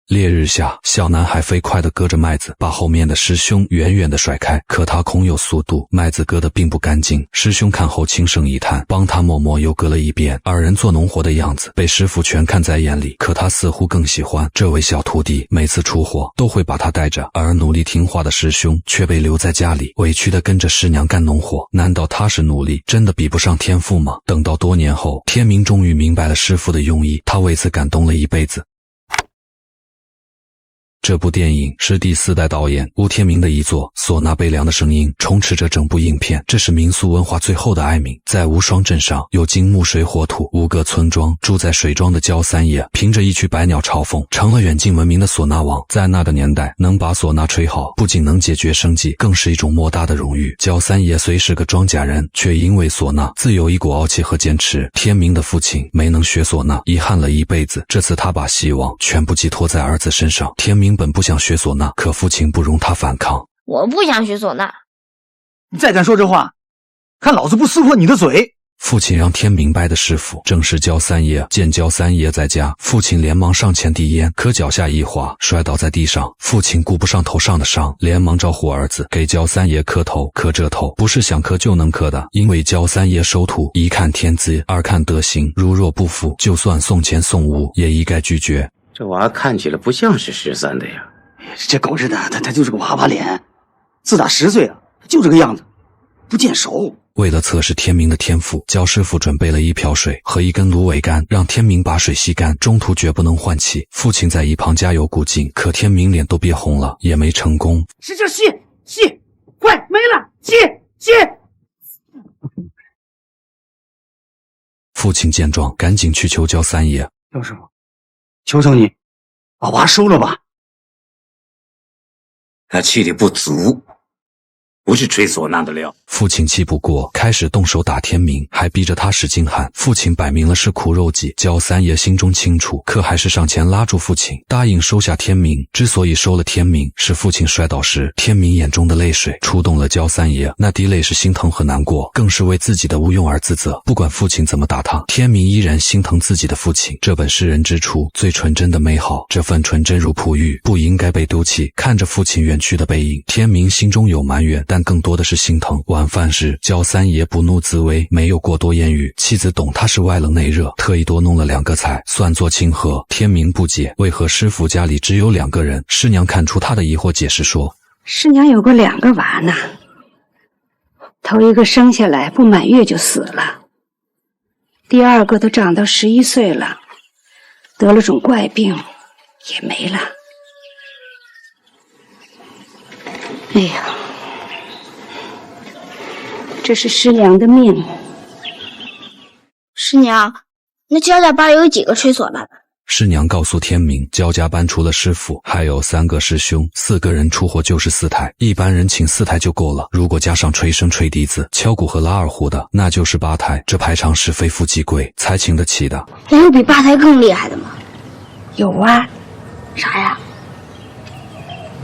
烈日下，小男孩飞快地割着麦子，把后面的师兄远远地甩开。可他空有速度，麦子割得并不干净。师兄看后轻声一叹，帮他默默又割了一遍。二人做农活的样子被师傅全看在眼里，可他似乎更喜欢这位小徒弟，每次出活都会把他带着，而努力听话的师兄却被留在家里，委屈地跟着师娘干农活。难道他是努力真的比不上天赋吗？等到多年后，天明终于明白了师傅的用意，他为此感动了一辈子。这部电影是第4代导演吴天明的遗作，唢呐悲凉的声音充斥着整部影片。这是民俗文化最后的哀鸣。在无双镇上有金木水火土5个村庄，住在水庄的焦三爷凭着一曲百鸟朝凤成了远近闻名的唢呐王。在那个年代，能把唢呐吹好不仅能解决生计，更是一种莫大的荣誉。焦三爷虽是个庄稼人，却因为唢呐自有一股傲气和坚持。天明的父亲没能学唢呐，遗憾了一辈子。这次他把希望全部寄托在儿子身上。天明本不想学唢呐，可父亲不容他反抗。我不想学唢呐。你再敢说这话，看老子不撕破你的嘴！父亲让天明拜的师傅正是焦三爷。见焦三爷在家，父亲连忙上前递烟，可脚下一滑，摔倒在地上。父亲顾不上头上的伤，连忙招呼儿子给焦三爷磕头。可这头不是想磕就能磕的，因为焦三爷收徒，一看天资，二看德行，如若不服，就算送钱送物也一概拒绝。这娃看起来不像是13的呀。这狗日的，他就是个娃娃脸，自打10岁了就这个样子，不见熟。为了测试天明的天赋，焦师傅准备了一瓢水和一根芦苇杆，让天明把水吸干，中途绝不能换气。父亲在一旁加油鼓劲，可天明脸都憋红了，也没成功。使劲吸，快没了，吸！父亲见状，赶紧去求焦三爷：焦师傅，求求你，把娃收了吧。他气力不足，不是吹唢呐的料。父亲气不过，开始动手打天明，还逼着他使劲喊。父亲摆明了是苦肉计，焦三爷心中清楚，可还是上前拉住父亲，答应收下天明。之所以收了天明，是父亲摔倒时天明眼中的泪水触动了焦三爷，那滴泪是心疼和难过，更是为自己的无用而自责。不管父亲怎么打他，天明依然心疼自己的父亲。这本是人之初最纯真的美好，这份纯真如璞玉，不应该被丢弃。看着父亲远去的背影，天明心中有埋怨，但更多的是心疼。晚饭时，焦三爷不怒自威，没有过多言语。妻子懂他是外冷内热，特意多弄了2个菜，算作庆贺。天明不解，为何师傅家里只有2个人？师娘看出他的疑惑，解释说：师娘有过2个娃呢，头一个生下来不满月就死了，第2个都长到11岁了，得了种怪病，也没了。哎呀，这是师娘的命。师娘，那焦家班有几个吹唢呐的？师娘告诉天明，焦家班除了师傅，还有3个师兄，4个人出活就是4台，一般人请4台就够了。如果加上吹笙、吹笛子、敲鼓和拉二胡的，那就是8台。这排场是非富即贵，才请得起的。还有比8台更厉害的吗？有啊。啥呀？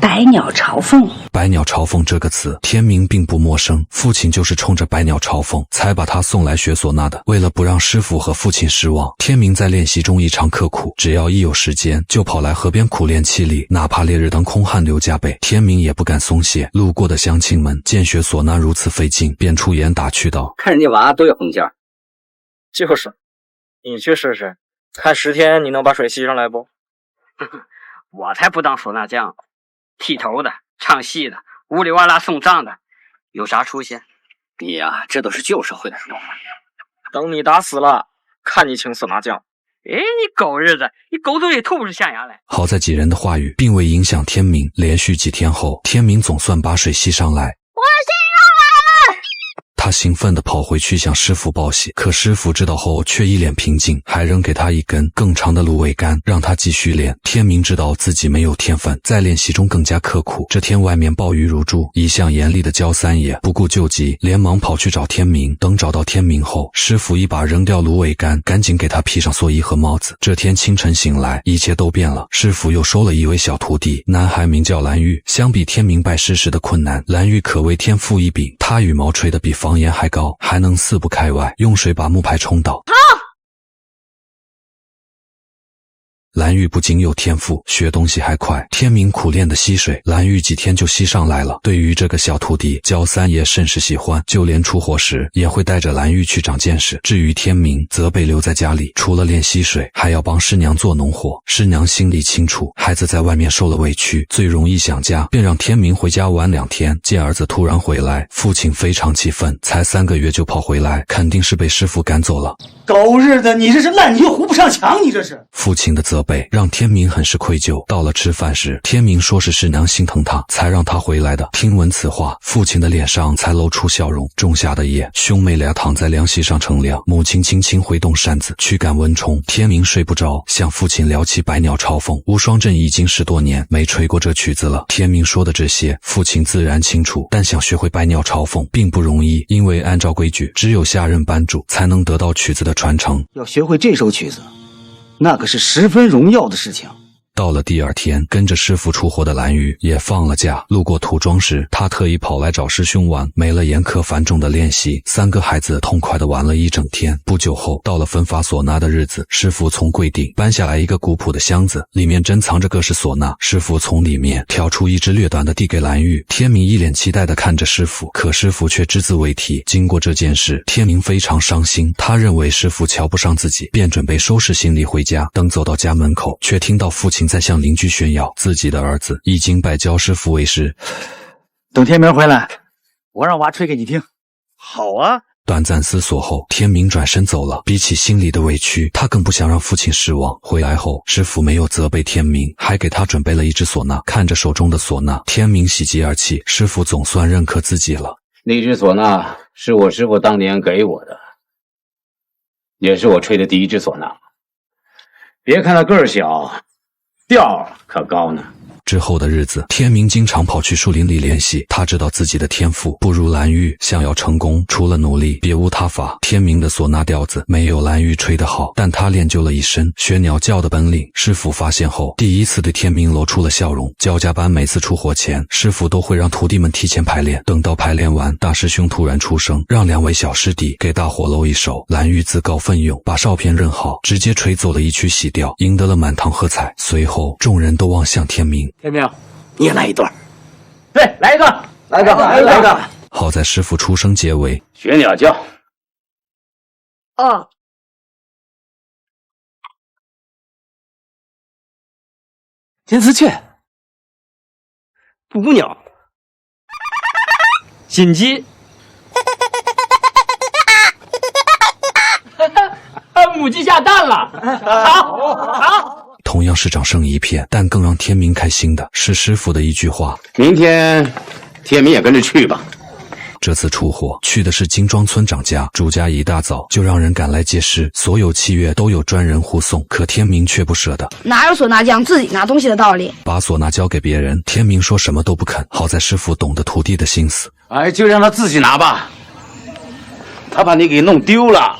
百鸟朝凤。百鸟朝凤这个词，天明并不陌生。父亲就是冲着百鸟朝凤才把他送来学唢呐的。为了不让师傅和父亲失望，天明在练习中异常刻苦，只要一有时间就跑来河边苦练气力，哪怕烈日当空，汗流浃背，天明也不敢松懈。路过的乡亲们见学唢呐如此费劲，便出言打趣道：看人家娃都有横劲儿。就是，你去试试，看10天你能把水吸上来不？我才不当唢呐匠，剃头的、唱戏的、呜里哇啦送账的，有啥出息？你呀，这都是旧社会的东西。等你打死了，看你请唢呐匠。哎，你狗日子，你狗嘴里吐不出象牙来。好在几人的话语并未影响天明，连续几天后，天明总算把水吸上来。他兴奋地跑回去向师傅报喜，可师傅知道后却一脸平静，还扔给他一根更长的芦苇杆，让他继续练。天明知道自己没有天分，在练习中更加刻苦。这天外面暴雨如注，一向严厉的焦三爷不顾救急，连忙跑去找天明。等找到天明后，师傅一把扔掉芦苇杆，赶紧给他披上蓑衣和帽子。这天清晨醒来，一切都变了，师傅又收了一位小徒弟，男孩名叫蓝玉。相比天明拜师时的困难，蓝玉可谓天赋异禀，他羽毛吹得比房檐还高，还能4步开外，用水把木牌冲倒。蓝玉不仅有天赋，学东西还快。天明苦练的吸水，蓝玉几天就吸上来了。对于这个小徒弟，焦三爷甚是喜欢，就连出活时也会带着蓝玉去长见识。至于天明，则被留在家里，除了练吸水，还要帮师娘做农活。师娘心里清楚，孩子在外面受了委屈，最容易想家，便让天明回家玩2天。见儿子突然回来，父亲非常气愤，才3个月就跑回来，肯定是被师傅赶走了。狗日的，你这是烂泥糊不上墙，你这是！父亲的责备让天明很是愧疚。到了吃饭时，天明说是师娘心疼他，才让他回来的。听闻此话，父亲的脸上才露出笑容。仲夏的夜，兄妹俩躺在凉席上乘凉，母亲轻轻挥动扇子驱赶蚊虫。天明睡不着，向父亲聊起百鸟朝凤。无双镇已经10多年没吹过这曲子了。天明说的这些，父亲自然清楚，但想学会百鸟朝凤并不容易，因为按照规矩，只有下任班主才能得到曲子的传承。要学会这首曲子，那可是十分荣耀的事情。到了第2天，跟着师傅出活的蓝玉也放了假。路过土庄时，他特意跑来找师兄玩。没了严苛繁重的练习，3个孩子痛快地玩了一整天。不久后，到了分发唢呐的日子，师傅从柜顶搬下来一个古朴的箱子，里面珍藏着各式唢呐。师傅从里面挑出一支略短的递给蓝玉。天明一脸期待地看着师傅，可师傅却只字未提。经过这件事，天明非常伤心，他认为师傅瞧不上自己，便准备收拾行李回家。等走到家门口，却听到父亲在向邻居炫耀自己的儿子已经拜焦师傅为师。等天明回来，我让娃吹给你听。好啊。短暂思索后，天明转身走了。比起心里的委屈，他更不想让父亲失望。回来后，师傅没有责备天明，还给他准备了一支唢呐。看着手中的唢呐，天明喜极而泣，师傅总算认可自己了。那支唢呐是我师傅当年给我的，也是我吹的第一支唢呐。别看它个儿小，调可高呢。之后的日子，天明经常跑去树林里练习。他知道自己的天赋不如蓝玉，想要成功，除了努力，别无他法。天明的唢呐调子没有蓝玉吹得好，但他练就了一身学鸟叫的本领。师傅发现后，第一次对天明露出了笑容。焦家班每次出活前，师傅都会让徒弟们提前排练。等到排练完，大师兄突然出声，让2位小师弟给大伙露一手。蓝玉自告奋勇，把哨片认好，直接吹奏了一曲喜调，赢得了满堂喝彩。随后，众人都望向天明。天明，你也来一段。对，来一个，来一个，来一个。好在师傅出声结尾，学鸟叫。哦，金丝雀，布谷鸟，锦鸡，母鸡下蛋了。好。同样是掌声一片，但更让天明开心的是师傅的一句话：明天天明也跟着去吧。这次出活去的是金庄村长家，主家一大早就让人赶来接师，所有器乐都有专人护送，可天明却不舍得。哪有唢呐匠自己拿东西的道理？把唢呐交给别人，天明说什么都不肯。好在师傅懂得徒弟的心思，哎，就让他自己拿吧，他把你给弄丢了。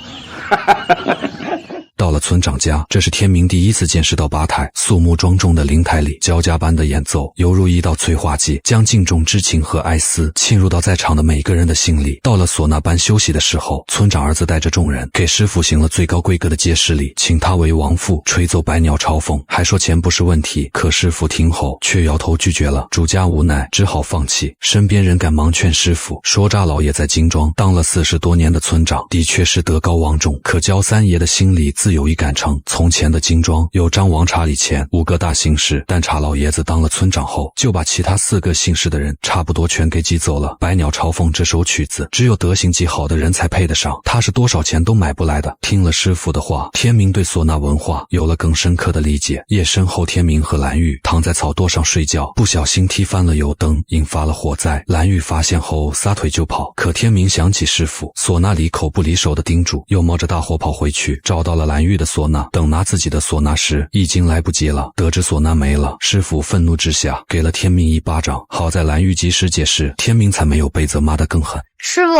到了村长家，这是天明第一次见识到八台。肃穆庄重的灵台里，焦家般的演奏犹如一道催化剂，将敬重之情和哀思沁入到在场的每个人的心里。到了唢呐班休息的时候，村长儿子带着众人给师傅行了最高规格的接师礼，请他为王父，吹奏百鸟朝凤，还说钱不是问题。可师傅听后却摇头拒绝了，主家无奈只好放弃。身边人赶忙劝师傅说，扎老爷在金庄当了40多年的村长，的确是德高望重，可焦三爷的心里自有一杆秤。从前的金庄有张王查理前5个大姓氏，但查老爷子当了村长后，就把其他4个姓氏的人差不多全给挤走了。百鸟朝凤这首曲子，只有德行极好的人才配得上，他是多少钱都买不来的。听了师傅的话，天明对唢呐文化有了更深刻的理解。夜深后，天明和蓝玉躺在草垛上睡觉，不小心踢翻了油灯，引发了火灾。蓝玉发现后撒腿就跑，可天明想起师傅唢呐里口不离手的叮嘱，又冒着大火跑回去，找到了蓝玉的唢呐。等拿自己的唢呐时，已经来不及了。得知唢呐没了，师傅愤怒之下给了天明一巴掌。好在蓝玉及时解释，天明才没有被责骂得更狠。师傅，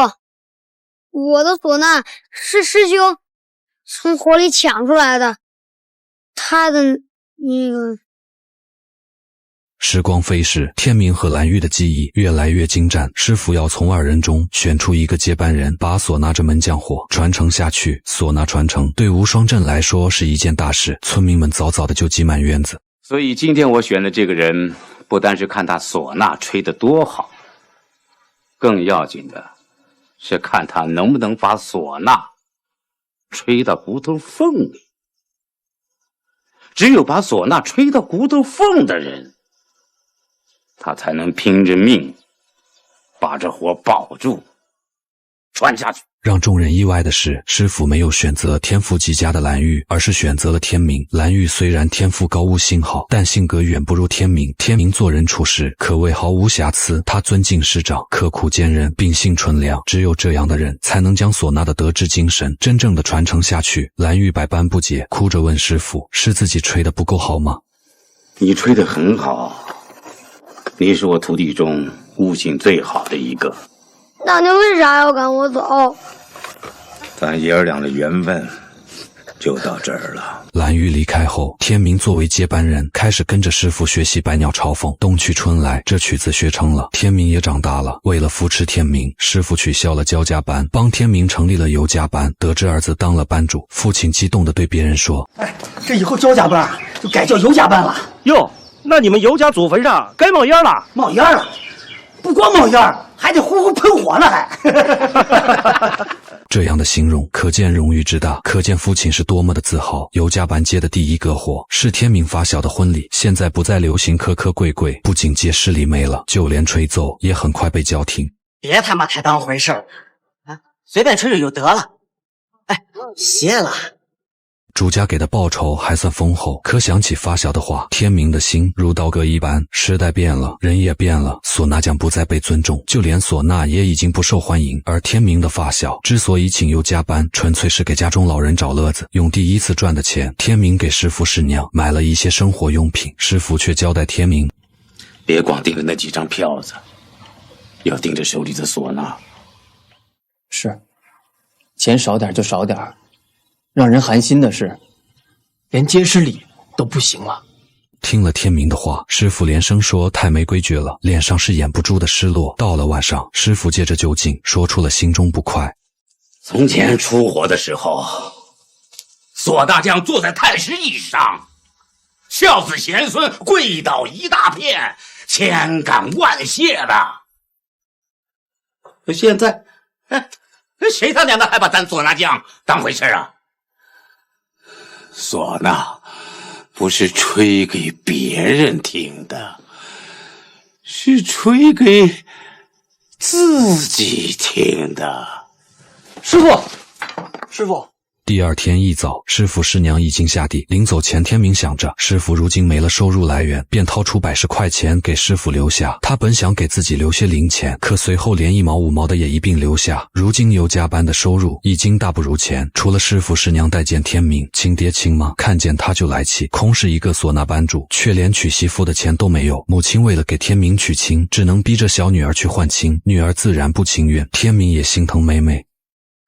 我的唢呐是师兄从火里抢出来的，他的那个……时光飞逝，天明和蓝玉的技艺越来越精湛。师傅要从二人中选出一个接班人，把唢呐这门匠火传承下去。唢呐传承对无双镇来说是一件大事，村民们早早的就挤满院子。所以今天我选的这个人，不单是看他唢呐吹得多好，更要紧的是看他能不能把唢呐吹到骨头缝里。只有把唢呐吹到骨头缝的人，他才能拼着命把这活保住，传下去。让众人意外的是，师傅没有选择天赋极佳的蓝玉，而是选择了天明。蓝玉虽然天赋高无信号，但性格远不如天明。天明做人处事可谓毫无瑕疵，他尊敬师长，刻苦坚韧，秉性纯良。只有这样的人，才能将唢呐的德智精神真正的传承下去。蓝玉百般不解，哭着问师傅：“是自己吹得不够好吗？”你吹得很好，你是我徒弟中悟性最好的一个。那你为啥要赶我走？咱爷儿俩的缘分就到这儿了。蓝玉离开后，天明作为接班人，开始跟着师傅学习百鸟朝凤、冬去春来。这曲子学成了，天明也长大了。为了扶持天明，师傅取消了焦家班，帮天明成立了尤家班。得知儿子当了班主，父亲激动地对别人说：“哎，这以后焦家班就改叫尤家班了。”哟，那你们尤家祖坟上该冒烟了？冒烟了，不光冒烟，还得呼呼喷火呢，还。这样的形容，可见荣誉之大，可见父亲是多么的自豪。尤家班接的第一个火是天明发小的婚礼，现在不再流行科科贵贵，不仅街市里没了，就连吹奏也很快被叫停。别他妈太当回事儿啊，随便吹吹就得了。哎，谢了。朱家给的报酬还算丰厚，可想起发小的话，天明的心如刀割一般。时代变了，人也变了，唢呐将不再被尊重，就连唢呐也已经不受欢迎。而天明的发小之所以请尤加班，纯粹是给家中老人找乐子。用第一次赚的钱，天明给师傅师娘买了一些生活用品，师傅却交代天明，别光盯着那几张票子，要盯着手里的唢呐。是，钱少点就少点，让人寒心的是，连接师礼都不行了。听了天明的话，师傅连声说太没规矩了，脸上是掩不住的失落。到了晚上，师傅借着酒劲说出了心中不快。从前出火的时候，唢大将坐在太师椅上，孝子贤孙跪倒一大片，千感万谢的。现在，谁他娘的还把咱唢呐匠当回事啊？唢呐不是吹给别人听的，是吹给自己听的。师傅，师傅。第二天一早，师傅师娘已经下地。临走前，天明想着师傅如今没了收入来源，便掏出110块钱给师傅留下。他本想给自己留些零钱，可随后连1毛5毛的也一并留下。如今尤家班的收入已经大不如前，除了师傅师娘待见天明，亲爹亲妈看见他就来气。空是一个唢呐班主，却连娶媳妇的钱都没有。母亲为了给天明娶亲，只能逼着小女儿去换亲，女儿自然不情愿。天明也心疼妹妹，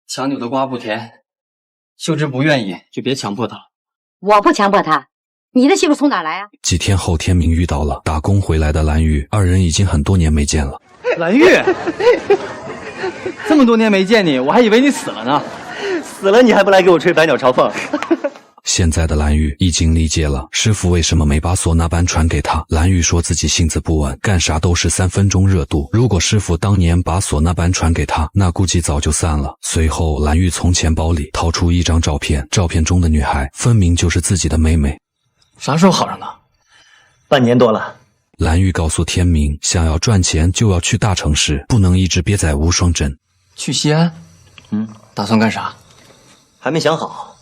强扭的瓜不甜。秀芝不愿意，就别强迫她。我不强迫她，你的媳妇从哪来啊？几天后，天明遇到了打工回来的蓝玉，二人已经很多年没见了。蓝玉，这么多年没见你，我还以为你死了呢。死了你还不来给我吹百鸟朝凤？现在的蓝玉已经理解了师傅为什么没把唢呐班传给他。蓝玉说自己性子不稳，干啥都是3分钟热度。如果师傅当年把唢呐班传给他，那估计早就散了。随后，蓝玉从钱包里掏出一张照片，照片中的女孩分明就是自己的妹妹。啥时候好上的？半年多了。蓝玉告诉天明，想要赚钱就要去大城市，不能一直憋在无双镇。去西安？打算干啥？还没想好。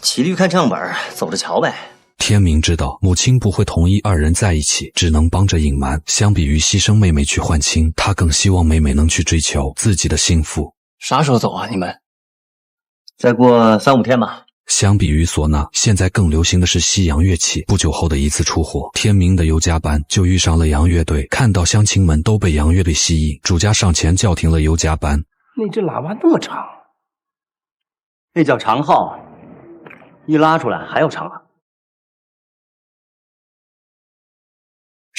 骑驴看账本，走着瞧呗。天明知道母亲不会同意二人在一起，只能帮着隐瞒。相比于牺牲妹妹去换亲，他更希望妹妹能去追求自己的幸福。啥时候走啊？你们？再过3、5天吧。相比于唢呐，现在更流行的是西洋乐器。不久后的一次出火，天明的尤家班就遇上了洋乐队。看到乡亲们都被洋乐队吸引，主家上前叫停了尤家班。那只喇叭那么长，那叫长号，一拉出来还要长啊。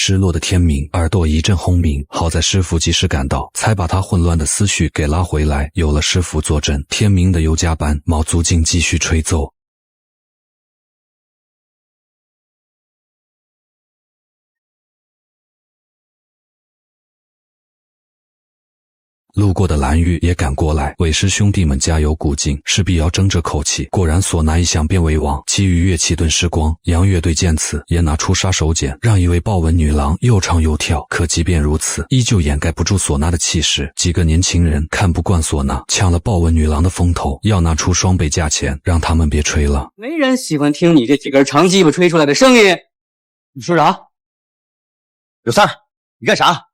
失落的天明耳朵一阵轰鸣，好在师傅及时赶到，才把他混乱的思绪给拉回来。有了师傅坐镇，天明的尤加班卯足劲继续吹奏。路过的蓝玉也赶过来，为师兄弟们加油鼓劲，势必要争这口气。果然唢呐一响便为王，其余乐器顿时光。杨乐队见此也拿出杀手锏，让一位豹纹女郎又唱又跳。可即便如此，依旧掩盖不住唢呐的气势。几个年轻人看不惯唢呐，抢了豹纹女郎的风头，要拿出双倍价钱，让他们别吹了。没人喜欢听你这几根长鸡巴吹出来的声音。你说啥？刘三，你干啥？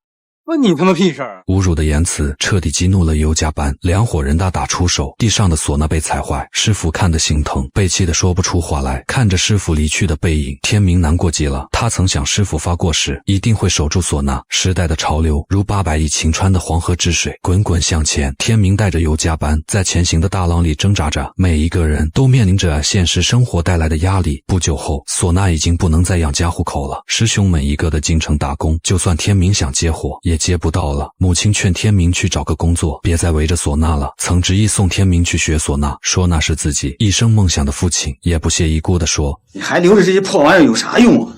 关你他妈屁事儿！侮辱的言辞彻底激怒了尤加班，两伙人大打出手，地上的唢呐被踩坏，师傅看得心疼，被气得说不出话来。看着师傅离去的背影，天明难过极了。他曾想师傅发过誓，一定会守住唢呐。时代的潮流如800亿晴川的黄河之水，滚滚向前。天明带着尤加班在前行的大浪里挣扎着，每一个人都面临着现实生活带来的压力。不久后，唢呐已经不能再养家糊口了，师兄们一个的进城打工，就算天明想接活也接不到了。母亲劝天明去找个工作，别再围着唢呐了。曾执意送天明去学唢呐，说那是自己一生梦想的父亲，也不屑一顾地说：你还留着这些破玩意儿有啥用啊？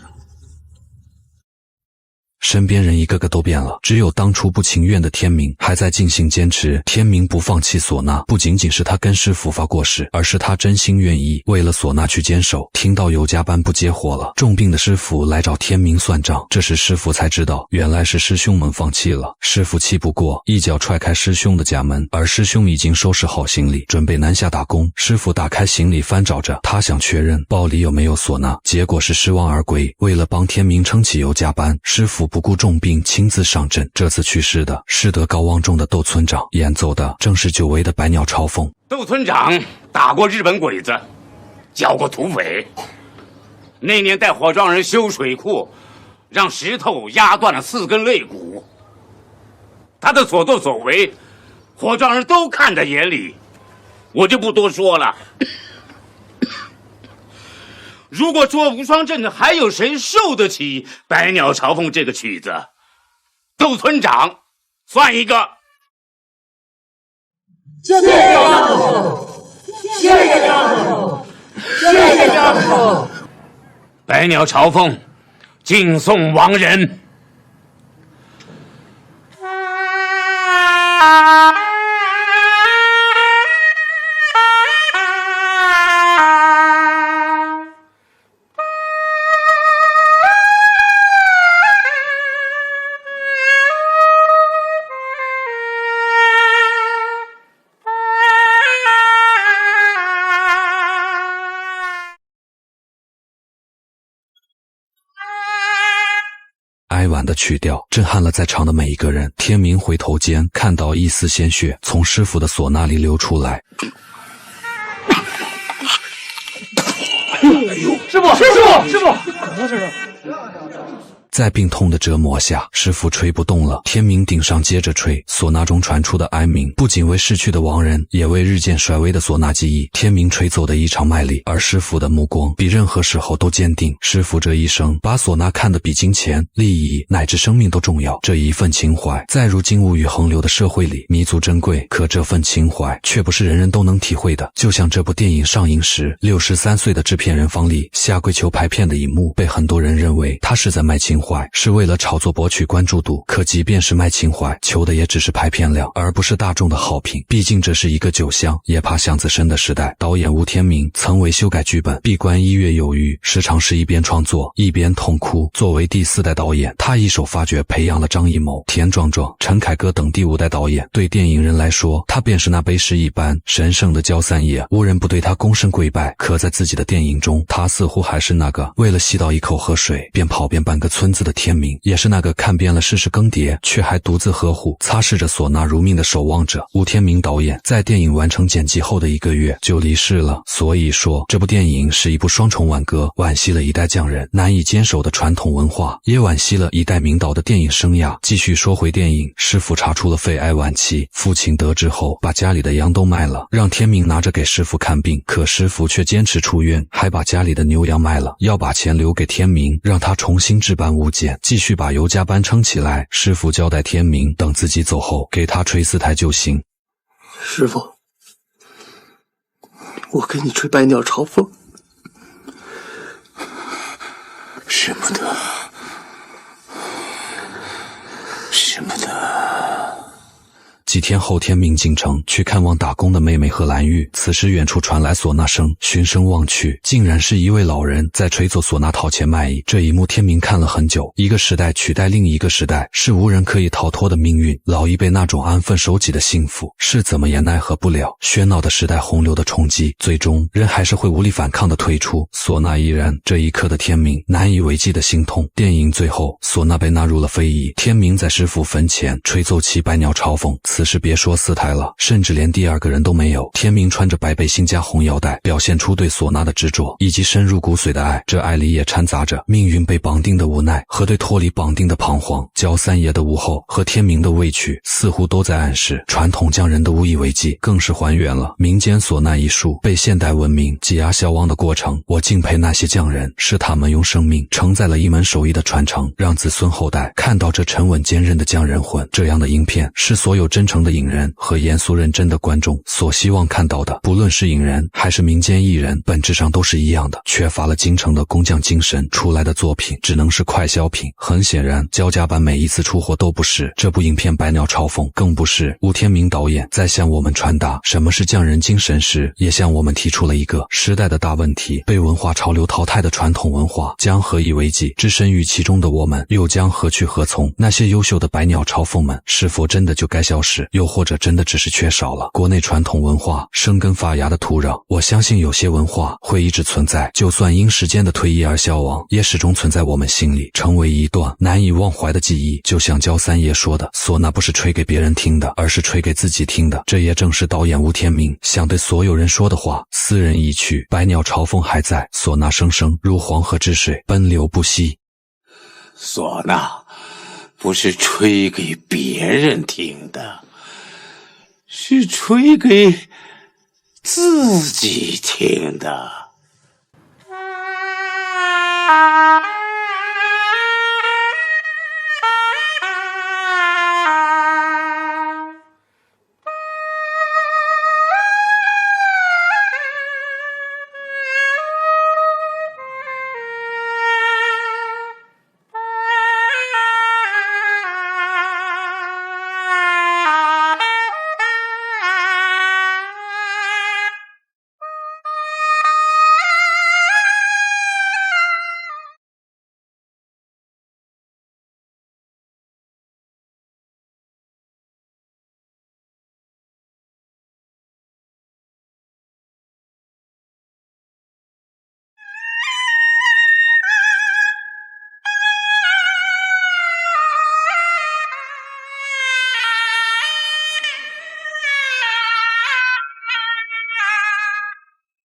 身边人一个个都变了，只有当初不情愿的天明还在尽心坚持。天明不放弃唢呐，不仅仅是他跟师傅发过誓，而是他真心愿意为了唢呐去坚守。听到尤加班不接活了，重病的师傅来找天明算账，这时师傅才知道原来是师兄们放弃了。师傅气不过，一脚踹开师兄的家门，而师兄已经收拾好行李，准备南下打工。师傅打开行李翻找着，他想确认包里有没有唢呐，结果是失望而归。为了帮天明撑起尤加班，师傅不顾重病亲自上阵。这次去世的是德高望重的窦村长，演奏的正是久违的百鸟朝凤。窦村长打过日本鬼子，教过土匪，那年带火庄人修水库，让石头压断了4根肋骨。他的所作所为，火庄人都看在眼里，我就不多说了。如果说无双镇还有谁受得起《百鸟朝凤》这个曲子，窦村长算一个。谢谢家父，谢谢家父，谢谢家父。《百鸟朝凤》敬送亡人。哀婉的曲调震撼了在场的每一个人。天明回头间看到一丝鲜血从师傅的唢呐里流出来。师傅，怎么回事？在病痛的折磨下，师傅吹不动了，天明顶上接着吹。唢呐中传出的哀鸣，不仅为逝去的亡人，也为日渐衰微的唢呐记忆。天明吹奏的异常卖力，而师傅的目光比任何时候都坚定。师傅这一生把唢呐看得比金钱、利益乃至生命都重要，这一份情怀在如今物欲横流的社会里弥足珍贵。可这份情怀却不是人人都能体会的。就像这部电影上映时，63岁的制片人方丽下跪求拍片的一幕，被很多人认为他是在卖情怀，是为了炒作博取关注度。可即便是卖情怀，求的也只是拍片量，而不是大众的好评。毕竟这是一个酒香也怕巷子深的时代。导演吴天明曾为修改剧本闭关1月有余，时常是一边创作一边痛哭。作为第4代导演，他一手发掘培养了张艺谋、田壮壮、陈凯歌等第5代导演。对电影人来说，他便是那背时一般神圣的焦三爷，无人不对他躬身跪拜。可在自己的电影中，他似乎还是那个为了吸到一口河水便跑遍半个村子的天明，也是那个看遍了世事更迭却还独自呵护擦拭着唢呐如命的守望者。吴天明导演在电影完成剪辑后的1个月就离世了。所以说，这部电影是一部双重挽歌，惋惜了一代匠人难以坚守的传统文化，也惋惜了一代名导的电影生涯。继续说回电影，师傅查出了肺癌晚期，父亲得知后把家里的羊都卖了，让天明拿着给师傅看病。可师傅却坚持出院，还把家里的牛羊卖了，要把钱留给天明，让他重新置办物件，继续把尤家班撑起来。师傅交代天明，等自己走后，给他吹4台就行。师傅，我给你吹百鸟朝凤。舍不得，舍不得。几天后，天明进城去看望打工的妹妹和蓝玉。此时远处传来唢呐声，循声望去，竟然是一位老人在吹奏唢呐讨钱卖艺。这一幕天明看了很久，一个时代取代另一个时代，是无人可以逃脱的命运。老一辈那种安分守己的幸福，是怎么也奈何不了喧闹的时代洪流的冲击，最终人还是会无力反抗的退出。唢呐依然，这一刻的天明难以为继的心痛。电影最后，唢呐被纳入了非遗，天明在师傅坟前吹奏起百鸟朝凤。此时别说4台了，甚至连第2个人都没有。天明穿着白背心加红腰带，表现出对唢呐的执着以及深入骨髓的爱。这爱里也掺杂着命运被绑定的无奈和对脱离绑定的彷徨。焦三爷的无后和天明的畏惧似乎都在暗示，传统匠人的无以为继更是还原了民间唢呐艺术被现代文明挤压消亡的过程。我敬佩那些匠人，是他们用生命承载了一门手艺的传承，让子孙后代看到这沉稳坚韧的匠人魂。这样的影片是所有真诚的影人和严肃认真的观众所希望看到的。不论是影人还是民间艺人，本质上都是一样的，缺乏了京城的工匠精神，出来的作品只能是快消品。很显然，焦家班每一次出货都不是，这部影片《百鸟朝凤》更不是。吴天明导演在向我们传达什么是匠人精神时，也向我们提出了一个时代的大问题：被文化潮流淘汰的传统文化将何以为继？置身于其中的我们又将何去何从？那些优秀的百鸟朝凤们是否真的就该消失，又或者真的只是缺少了国内传统文化生根发芽的土壤？我相信有些文化会一直存在，就算因时间的推移而消亡，也始终存在我们心里，成为一段难以忘怀的记忆。就像焦三爷说的，唢呐不是吹给别人听的，而是吹给自己听的。这也正是导演吴天明想对所有人说的话。斯人已去，百鸟朝凤还在，唢呐声声如黄河之水，奔流不息。唢呐不是吹给别人听的，是吹给自己听的。